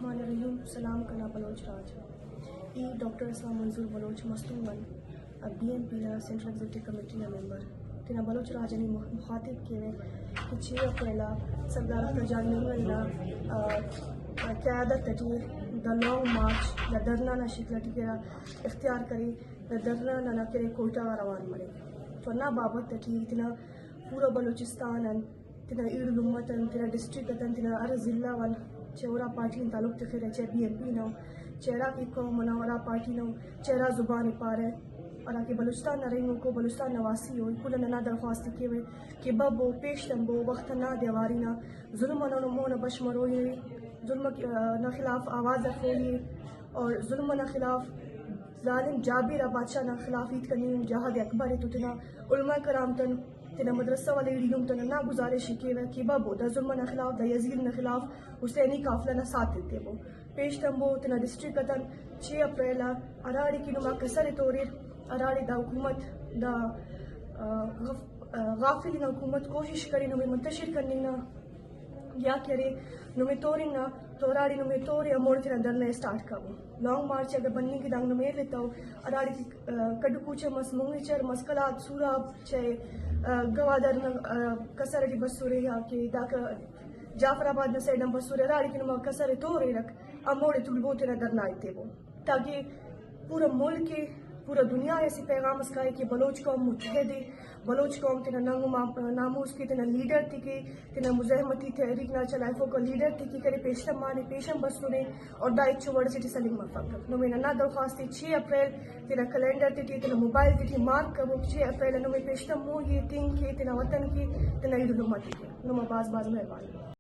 बिस्मिल्लाहिर्रहमानिर्रहीम। सलाम कना बलोच राज ई डॉक्टर इस्लाम मंजूर बलोच मस्तूमन BNP central executive committee member tina baloch rajani muhatib kewe ki 6 अप्रैल सरदार प्रजानिंगला क़यादत तटी द लॉन्ग मार्च या धरना ना शिकलटी केरा इख्तियार करी द धरना ना करे कोयटा रवान मरे तो ना बाबत तटी tina पूरा बलूचिस्तान tina ईद उम्मतन tina डिस्ट्रिक्ट tina अर जिला वन चेरा पार्टी ताल्लुक तखरे चे BNP नो चेरा की कौम मनवरा पार्टी नो चेरा जुबान पारे और आके बलूचिस्तान नरेंगो को बलूचिस्तान नवासी हो कुल नना दरख्वास्त के वे कि बबो पेश तंबो वक्त ना देवारी ना जुल्म न मो न बशमरो ये जुल्म न खिलाफ आवाज़ रखो ये और जुल्म न खिलाफ जालिम जाबिर बादशाह न खिलाफ ईद करनी जहाद अकबर तो तना उलमा कराम तन तना मदरसा वाले इल्म तन ना गुजारिश के वे कि बबो द जुल्म न खिलाफ द यजीद न खिलाफ हुसैनी काफिला न साथ देते वो पेश तंबो तना डिस्ट्रिक्ट तन 6 अप्रैल अराड़ी की नुमा कसर तोरीर अराड़ी दा हुकूमत दा गाफिली ना हुकूमत कोशिश करी नुमे मुंतशिर करनी ना या करे नुमे तोरी ना तोराड़ी नुमे तोरी अमोड़ थे दरने स्टार्ट करो लॉन्ग मार्च अगर बनने की दांग नुमे लेता हो अराड़ी की कड़कूचे मस मुंगचर मस्कलात सूराब चे गवादर कसरड़ी बसुरे या के दाक जाफराबाद न सैडम बसुरे अराड़ी की नुमा कसर तोरे रख अमोड़े तुलबो थे दरना आते वो ताकि पूरा मुल्क के पूरा दुनिया ऐसी पैगाम इसका कि बलोच कौम मुतहद है बलोच कौम तेना नामूस की तेना लीडर थी कि तेना मुजाहमती तहरीक ना चलाइफो का लीडर थी कि करे पेशम माने पेशम बसुने और दाइच वर्ड सिटी सलिंग मफक नो में ना दरख्वास्त 6 अप्रैल तेना कैलेंडर थी तेना मोबाइल थी मार्क कबो 6 अप्रैल नो में पेशम मो ये थिंग के तेना वतन की तेना ईद उल उम्मत की नो बाज मेहरबानी।